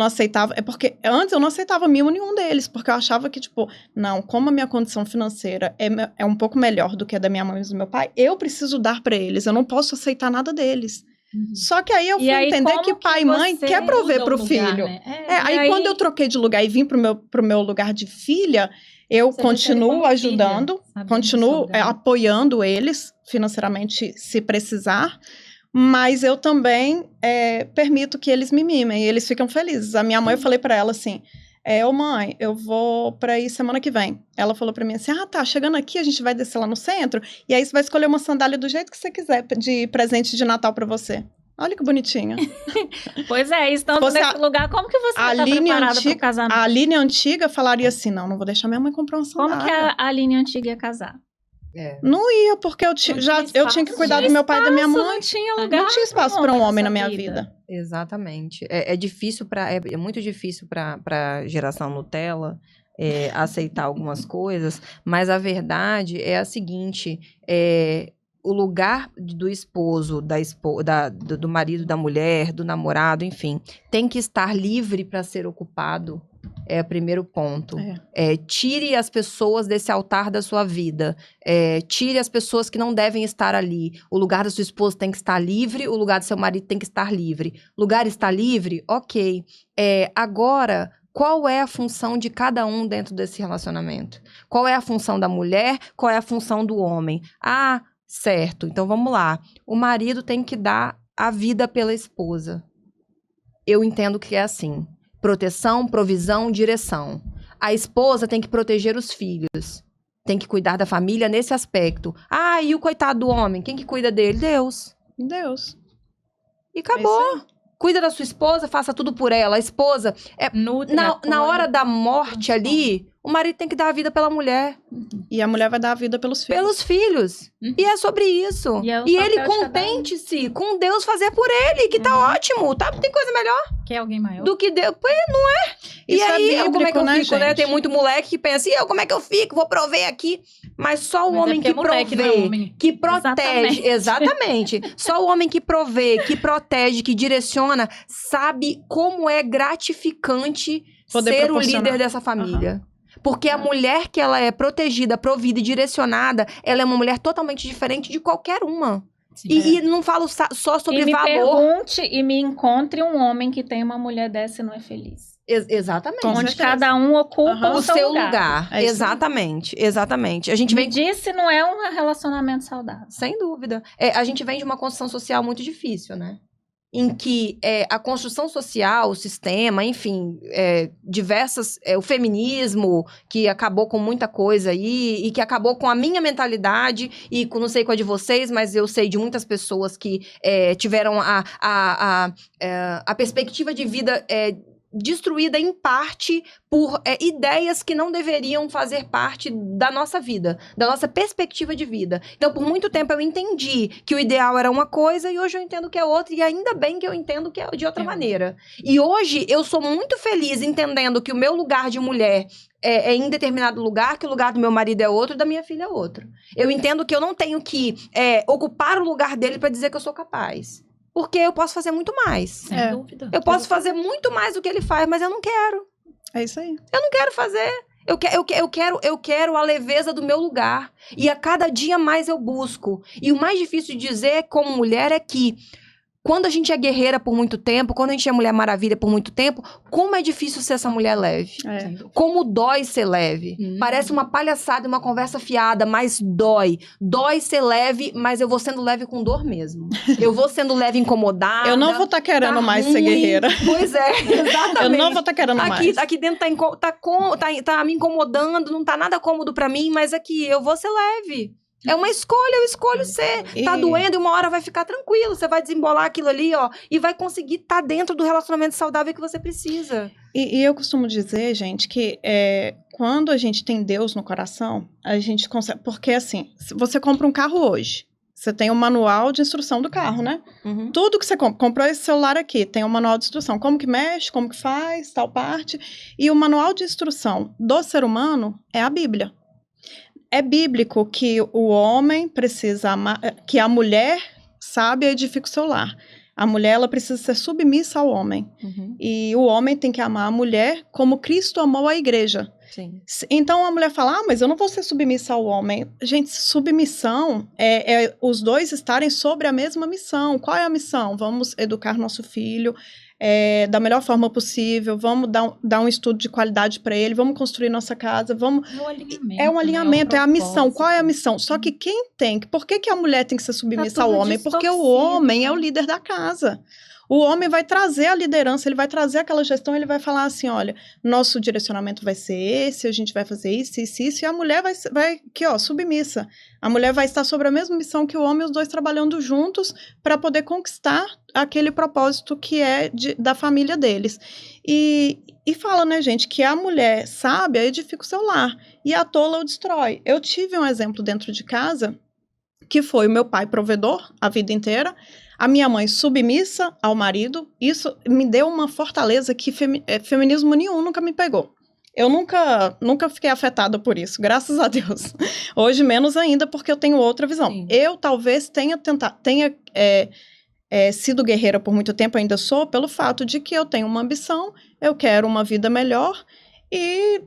aceitava, é porque antes eu não aceitava mimo nenhum deles, porque eu achava que, tipo, não, como a minha condição financeira é um pouco melhor do que a da minha mãe e do meu pai, eu preciso dar pra eles, eu não posso aceitar nada deles. Só que aí eu fui entender como que pai e mãe você quer prover muda pro o lugar, filho. né? Aí quando eu troquei de lugar e vim pro meu lugar de filha, eu Você recebe continuo como ajudando, filha, sabendo do continuo seu lugar. apoiando eles financeiramente se precisar, mas eu também permito que eles me mimem e eles ficam felizes. A minha mãe, eu falei pra ela assim, ô mãe, eu vou pra aí semana que vem. Ela falou pra mim assim, tá, chegando aqui, a gente vai descer lá no centro, e aí você vai escolher uma sandália do jeito que você quiser de presente de Natal pra você. Olha que bonitinha. Pois é, estando Você- nesse lugar, como que você a está Aline preparada para o antiga- casamento? A Aline antiga falaria assim, não vou deixar minha mãe comprar uma sandália. Como que a Aline antiga ia casar? Não ia, porque eu Não tinha tinha que espaço. cuidar do meu pai e da minha Isso, mãe. não tinha lugar. Não tinha espaço para um homem na minha sua vida. Exatamente. É difícil é muito difícil para geração Nutella aceitar algumas coisas, mas a verdade é a seguinte: o lugar do esposo, do marido, da mulher, do namorado, enfim, tem que estar livre para ser ocupado. É o primeiro ponto. Tire as pessoas desse altar da sua vida. Tire as pessoas que não devem estar ali. O lugar da sua esposa tem que estar livre, o lugar do seu marido tem que estar livre. O lugar está livre? Ok. Agora, qual é a função de cada um dentro desse relacionamento? Qual é a função da mulher? Qual é a função do homem? Certo. Então, vamos lá. O marido tem que dar a vida pela esposa. Eu entendo que é assim. Proteção, provisão, direção. A esposa tem que proteger os filhos. Tem que cuidar da família nesse aspecto. E o coitado do homem? Quem que cuida dele? Deus. Deus. E acabou. É isso aí. Cuida da sua esposa, faça tudo por ela. A esposa, Nutre, na acolhe, hora da morte transforma. ali, o marido tem que dar a vida pela mulher. E a mulher vai dar a vida pelos filhos. Pelos filhos. Uhum. E é sobre isso. E é o E papel ele de cada um. contente-se com Deus fazer por ele, que tá ótimo, tá? Tem coisa melhor Quer alguém maior? do que Deus. Pô, não é? E Isso é aí, como é que eu bíblico, né, fico, né? gente? Tem muito moleque que pensa, e eu, como é que eu fico? Vou prover aqui. Mas só o Mas homem porque que é moleque, provê, não é homem. que protege. Exatamente. Só o homem que provê, que protege, que direciona, sabe como é gratificante Poder ser o proporcionar. líder dessa família. Porque a mulher que ela é protegida, provida e direcionada, ela é uma mulher totalmente diferente de qualquer uma. Sim. E não falo só sobre E me valor. pergunte e me encontre um homem que tem uma mulher dessa e não é feliz. Exatamente. Onde certeza. cada um ocupa Aham. O seu lugar. lugar. É isso aí. Exatamente. Exatamente. A gente Me vem. disse não é um relacionamento saudável. Sem dúvida. A gente vem de uma construção social muito difícil, né? Em que a construção social, o sistema, enfim, diversas... o feminismo, que acabou com muita coisa aí, e que acabou com a minha mentalidade, e não sei com a de vocês, mas eu sei de muitas pessoas que tiveram a perspectiva de vida destruída em parte por ideias que não deveriam fazer parte da nossa vida, da nossa perspectiva de vida. Então, por muito tempo eu entendi que o ideal era uma coisa e hoje eu entendo que é outra, e ainda bem que eu entendo que é de outra maneira. E hoje eu sou muito feliz entendendo que o meu lugar de mulher é em determinado lugar, que o lugar do meu marido é outro e da minha filha é outro. Eu entendo que eu não tenho que ocupar o lugar dele para dizer que eu sou capaz. Porque eu posso fazer muito mais. Sem dúvida. Eu posso fazer muito mais do que ele faz, mas eu não quero. É isso aí. Eu não quero fazer. Eu quero a leveza do meu lugar. E a cada dia mais eu busco. E o mais difícil de dizer como mulher é que quando a gente é guerreira por muito tempo, quando a gente é Mulher Maravilha por muito tempo, como é difícil ser essa mulher leve. Como dói ser leve. Parece uma palhaçada, uma conversa fiada, mas dói. Dói ser leve, mas eu vou sendo leve com dor mesmo. Eu vou sendo leve incomodada. Eu não vou estar querendo mais ser guerreira. Pois é, exatamente. Eu não vou estar querendo mais. Aqui dentro tá me incomodando, não tá nada cômodo pra mim, mas aqui eu vou ser leve. É uma escolha, eu escolho ser. Tá doendo e uma hora vai ficar tranquilo. Você vai desembolar aquilo ali, ó, e vai conseguir estar dentro do relacionamento saudável que você precisa. E eu costumo dizer, gente, que quando a gente tem Deus no coração, a gente consegue... Porque, assim, se você compra um carro hoje, você tem o manual de instrução do carro, né? Tudo que você comprou esse celular aqui, tem o manual de instrução. Como que mexe, como que faz, tal parte. E o manual de instrução do ser humano é a Bíblia. É bíblico que o homem precisa amar, que a mulher sabe e edifica o seu lar. A mulher, ela precisa ser submissa ao homem. E o homem tem que amar a mulher como Cristo amou a igreja. Sim. Então a mulher fala, mas eu não vou ser submissa ao homem. Gente, submissão é os dois estarem sobre a mesma missão. Qual é a missão? Vamos educar nosso filho da melhor forma possível, vamos dar um estudo de qualidade para ele, vamos construir nossa casa, vamos... É um alinhamento, é a missão. Qual é a missão? Só que quem tem... Por que a mulher tem que ser submissa ao homem? Porque o homem é o líder da casa. O homem vai trazer a liderança, ele vai trazer aquela gestão, ele vai falar assim, olha, nosso direcionamento vai ser esse, a gente vai fazer isso, e a mulher vai aqui, ó, submissa. A mulher vai estar sobre a mesma missão que o homem, os dois trabalhando juntos para poder conquistar aquele propósito que é da família deles. E fala, né, gente, que a mulher sábia edifica o seu lar, e a tola o destrói. Eu tive um exemplo dentro de casa, que foi o meu pai provedor a vida inteira, a minha mãe submissa ao marido. Isso me deu uma fortaleza que feminismo nenhum nunca me pegou. Eu nunca fiquei afetada por isso, graças a Deus. Hoje menos ainda, porque eu tenho outra visão. Sim. Eu talvez tenha sido guerreira por muito tempo, ainda sou, pelo fato de que eu tenho uma ambição, eu quero uma vida melhor e...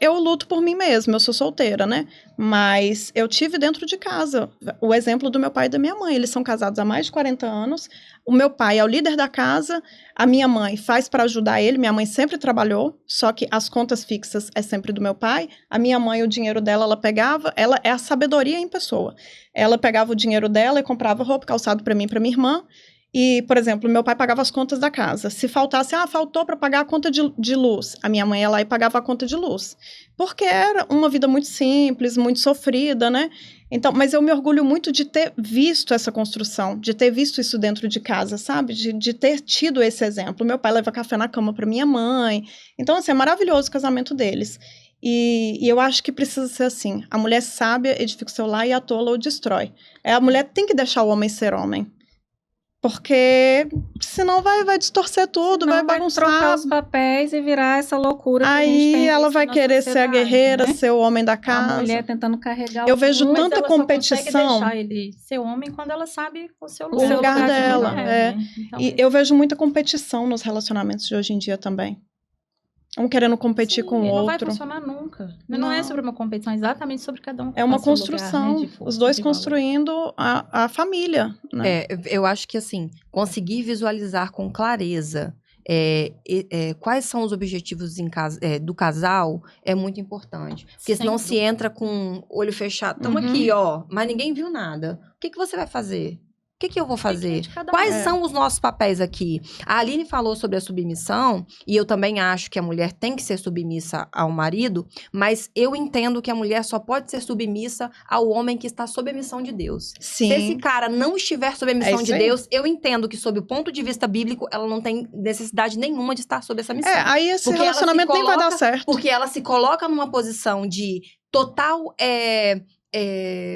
eu luto por mim mesma, eu sou solteira, né? Mas eu tive dentro de casa o exemplo do meu pai e da minha mãe. Eles são casados há mais de 40 anos. O meu pai é o líder da casa, a minha mãe faz para ajudar ele. Minha mãe sempre trabalhou, só que as contas fixas é sempre do meu pai. A minha mãe, o dinheiro dela, ela pegava, ela é a sabedoria em pessoa. Ela pegava o dinheiro dela e comprava roupa, calçado para mim e para minha irmã. E, por exemplo, meu pai pagava as contas da casa. Se faltasse, faltou para pagar a conta de luz. A minha mãe ia lá e pagava a conta de luz. Porque era uma vida muito simples, muito sofrida, né? Então, mas eu me orgulho muito de ter visto essa construção, de ter visto isso dentro de casa, sabe? De ter tido esse exemplo. Meu pai leva café na cama para minha mãe. Então, assim, é maravilhoso o casamento deles. E eu acho que precisa ser assim. A mulher sábia edifica o seu lar e a tola o destrói. A mulher tem que deixar o homem ser homem. Porque senão vai distorcer tudo, vai bagunçar. Vai trocar os papéis e virar essa loucura que a gente tem. Aí ela vai querer ser a guerreira, ser o homem da casa. A mulher tentando carregar Eu vejo tanta competição. Mas ela só consegue deixar ele ser homem quando ela sabe o seu lugar. O lugar dela, Né? Então, e eu vejo muita competição nos relacionamentos de hoje em dia também. Um querendo competir com o outro. Não vai funcionar nunca. Não é sobre uma competição, é exatamente sobre cada um. É uma construção. Lugar, né, os dois construindo a família. Né? Eu acho que, assim, conseguir visualizar com clareza quais são os objetivos do casal é muito importante. Porque senão se entra com o olho fechado. Estamos aqui, ó, mas ninguém viu nada. O que você vai fazer? O que eu vou fazer? Quais são os nossos papéis aqui? A Aline falou sobre a submissão, e eu também acho que a mulher tem que ser submissa ao marido, mas eu entendo que a mulher só pode ser submissa ao homem que está sob a missão de Deus. Sim. Se esse cara não estiver sob a missão de Deus, eu entendo que, sob o ponto de vista bíblico, ela não tem necessidade nenhuma de estar sob essa missão. Aí esse relacionamento nem vai dar certo. Porque ela se coloca numa posição de total...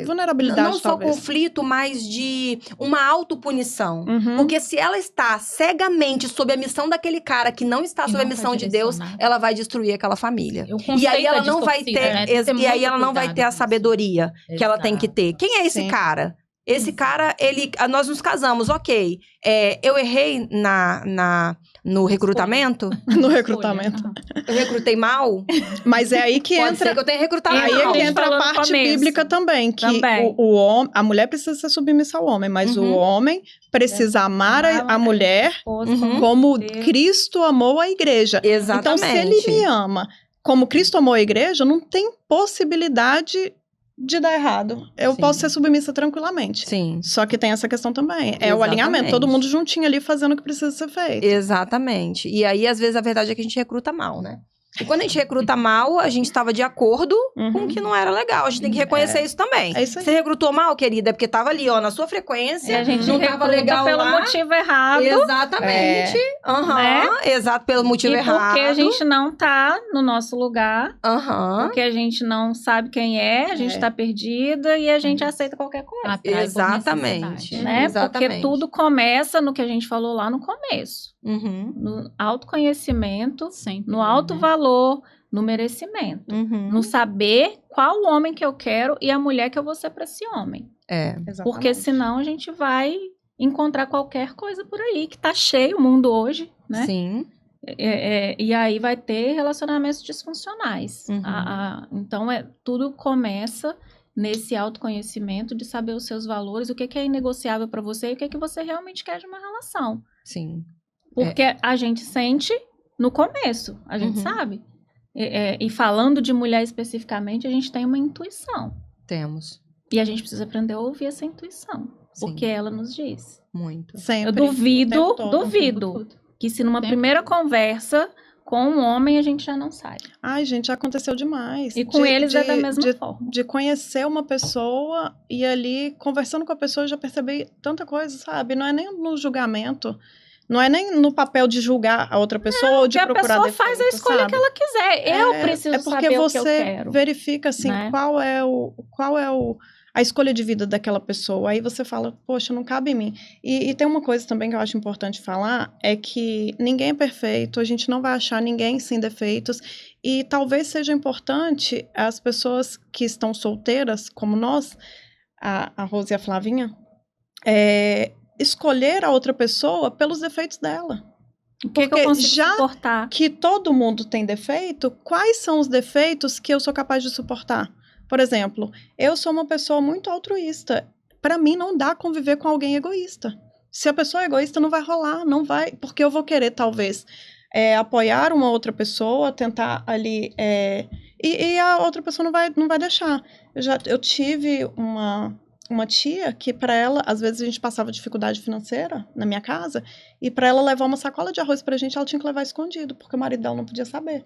vulnerabilidade, não só talvez. Conflito, mas de uma autopunição. Porque se ela está cegamente sob a missão daquele cara que não está sob a missão de Deus, ela vai destruir aquela família. E aí ela não vai ter, e aí ela não vai ter a sabedoria que ela tem que ter. Quem é esse cara? Esse cara, nós nos casamos, ok. Eu errei no recrutamento? No recrutamento. Aham. Eu recrutei mal? Mas é aí que Pode entra... ser que eu tenha recrutado Aí mal. é que gente entra falou a no parte começo. bíblica também, que Também. o homem, a mulher precisa ser submissa ao homem, mas o homem precisa amar a mulher Uhum. como Deus. Cristo amou a igreja. Exatamente. Então, se ele me ama como Cristo amou a igreja, não tem possibilidade de dar errado. Eu Sim. posso ser submissa tranquilamente. Sim. Só que tem essa questão também. É o Exatamente. alinhamento, todo mundo juntinho ali fazendo o que precisa ser feito. Exatamente. E aí, às vezes, a verdade é que a gente recruta mal, né? E quando a gente recruta mal, a gente estava de acordo com o que não era legal. A gente tem que reconhecer isso também. É isso aí. Você recrutou mal, querida, é porque tava ali, ó, na sua frequência. E a gente não tava recruta legal pelo lá. motivo errado. Exatamente. Aham. Né? Exato, pelo motivo E errado. porque a gente não tá no nosso lugar, Aham. porque a gente não sabe quem a gente tá perdida e a gente aceita qualquer coisa. Atrai por Exatamente. necessidade. Né? Exatamente. Porque tudo começa no que a gente falou lá no começo. Uhum. No autoconhecimento, Sempre, no né? alto valor, no merecimento. Uhum. No saber qual homem que eu quero e a mulher que eu vou ser para esse homem. Exatamente. Porque senão a gente vai encontrar qualquer coisa por aí, que tá cheio o mundo hoje, né? Sim. E aí vai ter relacionamentos disfuncionais. Uhum. Então, tudo começa nesse autoconhecimento de saber os seus valores, o que é inegociável para você e o que você realmente quer de uma relação. Sim. Porque a gente sente no começo, a gente Uhum. sabe. E falando de mulher especificamente, a gente tem uma intuição. Temos. E a gente precisa aprender a ouvir essa intuição. Sim. Porque ela nos diz. Muito. Sempre. Eu duvido, o tempo todo. duvido, que se numa Tempo primeira conversa com um homem a gente já não sai. Ai, gente, já aconteceu demais. E com eles é da mesma forma. De conhecer uma pessoa e ali, conversando com a pessoa, eu já percebi tanta coisa, sabe? Não é nem no julgamento, não é nem no papel de julgar a outra pessoa ou de Porque a procurar pessoa faz a defeito, escolha sabe? que ela quiser. Eu preciso É porque saber o que eu você quero. verifica, assim, né? qual é a escolha de vida daquela pessoa. Aí você fala, poxa, não cabe em mim. E tem uma coisa também que eu acho importante falar, é que ninguém é perfeito, a gente não vai achar ninguém sem defeitos, e talvez seja importante as pessoas que estão solteiras, como nós, a Rose e a Flavinha, escolher a outra pessoa pelos defeitos dela. O que eu Porque consigo já suportar? Que todo mundo tem defeito, quais são os defeitos que eu sou capaz de suportar? Por exemplo, eu sou uma pessoa muito altruísta. Para mim, não dá conviver com alguém egoísta. Se a pessoa é egoísta, não vai rolar, não vai, porque eu vou querer, talvez, apoiar uma outra pessoa, tentar ali, e a outra pessoa não vai deixar. Eu tive uma tia que, para ela, às vezes a gente passava dificuldade financeira na minha casa, e para ela levar uma sacola de arroz pra gente, ela tinha que levar escondido, porque o marido dela não podia saber.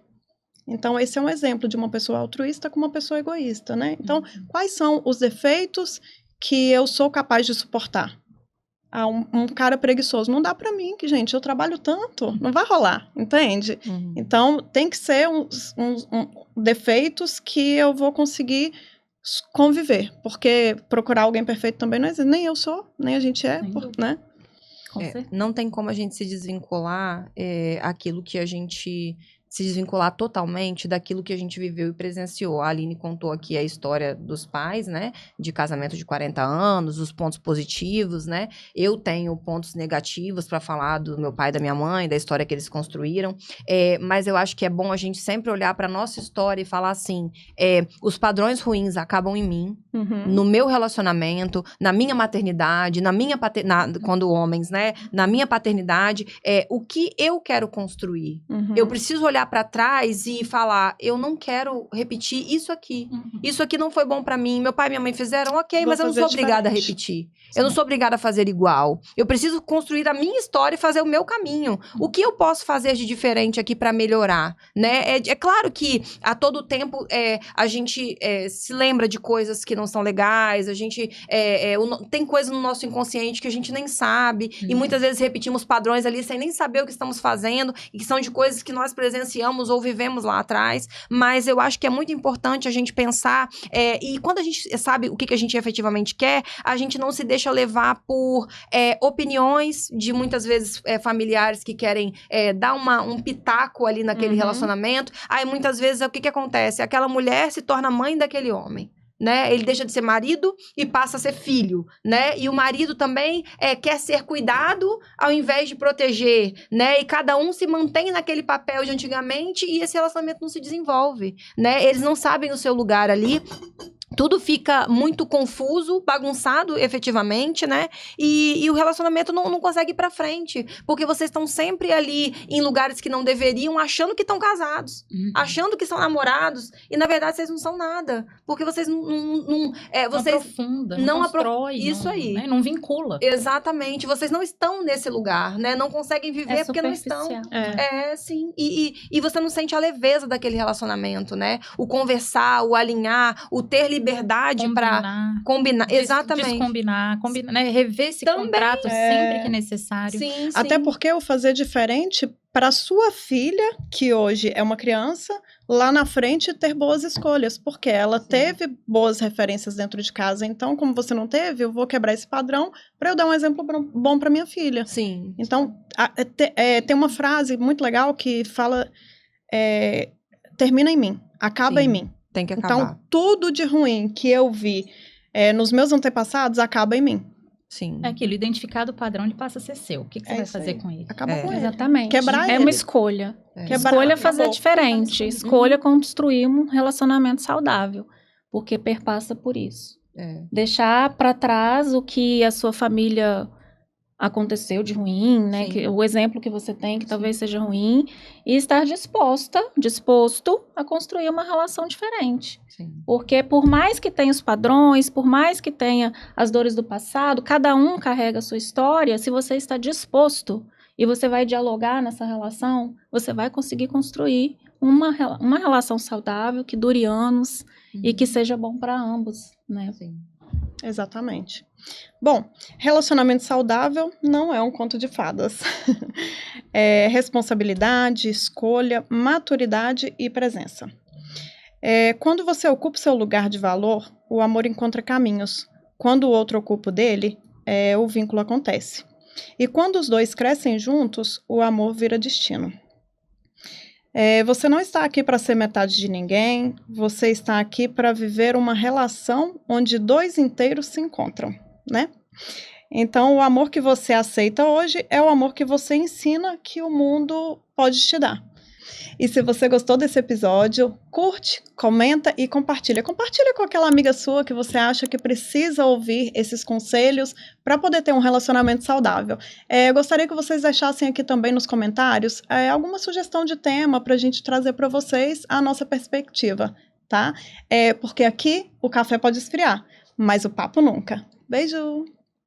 Então, esse é um exemplo de uma pessoa altruísta com uma pessoa egoísta, né? Então, quais são os defeitos que eu sou capaz de suportar? Um cara preguiçoso, não dá pra mim, que, gente, eu trabalho tanto, não vai rolar, entende? Uhum. Então, tem que ser uns defeitos que eu vou conseguir conviver, porque procurar alguém perfeito também não existe, nem eu sou, nem a gente né? Com certeza. Não tem como a gente se desvincular aquilo que a gente se desvincular totalmente daquilo que a gente viveu e presenciou. A Aline contou aqui a história dos pais, né? De casamento de 40 anos, os pontos positivos, né? Eu tenho pontos negativos para falar do meu pai e da minha mãe, da história que eles construíram. Mas eu acho que é bom a gente sempre olhar para nossa história e falar assim, os padrões ruins acabam em mim, no meu relacionamento, na minha maternidade, quando homens, né? Na minha paternidade, o que eu quero construir. Eu preciso olhar para trás e falar, eu não quero repetir isso aqui. Isso aqui não foi bom para mim. Meu pai e minha mãe fizeram, ok, mas eu não sou obrigada a repetir. Eu não sou obrigada a fazer igual. Eu preciso construir a minha história e fazer o meu caminho. O que eu posso fazer de diferente aqui para melhorar, né? É claro que a todo tempo a gente se lembra de coisas que não são legais, a gente tem coisas no nosso inconsciente que a gente nem sabe, e muitas vezes repetimos padrões ali sem nem saber o que estamos fazendo, e que são de coisas que nós presenciamos ou vivemos lá atrás, mas eu acho que é muito importante a gente pensar, e quando a gente sabe o que a gente efetivamente quer, a gente não se deixa levar por opiniões de muitas vezes familiares que querem dar um pitaco ali naquele relacionamento. Aí muitas vezes o que acontece? Aquela mulher se torna mãe daquele homem. né? Ele deixa de ser marido e passa a ser filho, né? E o marido também quer ser cuidado ao invés de proteger, né? E cada um se mantém naquele papel de antigamente e esse relacionamento não se desenvolve, né? Eles não sabem o seu lugar ali. Tudo fica muito confuso, bagunçado, efetivamente, né? E o relacionamento não consegue ir pra frente. Porque vocês estão sempre ali em lugares que não deveriam, achando que estão casados. Achando que são namorados. E, na verdade, vocês não são nada. Porque vocês vocês aprofunda, não constrói. Isso aí. Né? Não vincula. Exatamente. Vocês não estão nesse lugar, né? Não conseguem viver porque não estão. Sim. E você não sente a leveza daquele relacionamento, né? O conversar, o alinhar, o ter liberdade para combinar. Exatamente. Descombinar, né? Rever esse contrato sempre que necessário. Sim. Até porque o fazer diferente para sua filha, que hoje é uma criança, lá na frente ter boas escolhas, porque ela teve boas referências dentro de casa. Então, como você não teve, eu vou quebrar esse padrão para eu dar um exemplo bom para minha filha. Sim. Então, tem uma frase muito legal que fala: termina em mim, acaba em mim. Tem que acabar. Então, tudo de ruim que eu vi nos meus antepassados acaba em mim. Sim. É aquilo, identificado o padrão, ele passa a ser seu. O que você vai fazer com ele? Acaba com ele. Exatamente. Quebrar É ele. uma escolha. Quebrar, Escolha fazer acabou. diferente. Escolha construir um relacionamento saudável. Porque perpassa por isso. Deixar para trás o que a sua família aconteceu de ruim, né? O exemplo que você tem, que talvez seja ruim, e estar disposto a construir uma relação diferente. Sim. Porque por mais que tenha os padrões, por mais que tenha as dores do passado, cada um carrega a sua história. Se você está disposto e você vai dialogar nessa relação, você vai conseguir construir uma relação saudável, que dure anos e que seja bom para ambos, né? Sim. Exatamente. Bom, relacionamento saudável não é um conto de fadas. É responsabilidade, escolha, maturidade e presença. Quando você ocupa o seu lugar de valor, o amor encontra caminhos. Quando o outro ocupa o dele, o vínculo acontece. E quando os dois crescem juntos, o amor vira destino. Você não está aqui para ser metade de ninguém, você está aqui para viver uma relação onde dois inteiros se encontram, né? Então, o amor que você aceita hoje é o amor que você ensina que o mundo pode te dar. E se você gostou desse episódio, curte, comenta e compartilha. Compartilha com aquela amiga sua que você acha que precisa ouvir esses conselhos para poder ter um relacionamento saudável. Eu gostaria que vocês deixassem aqui também nos comentários alguma sugestão de tema para a gente trazer para vocês a nossa perspectiva, tá? Porque aqui o café pode esfriar, mas o papo nunca. Beijo!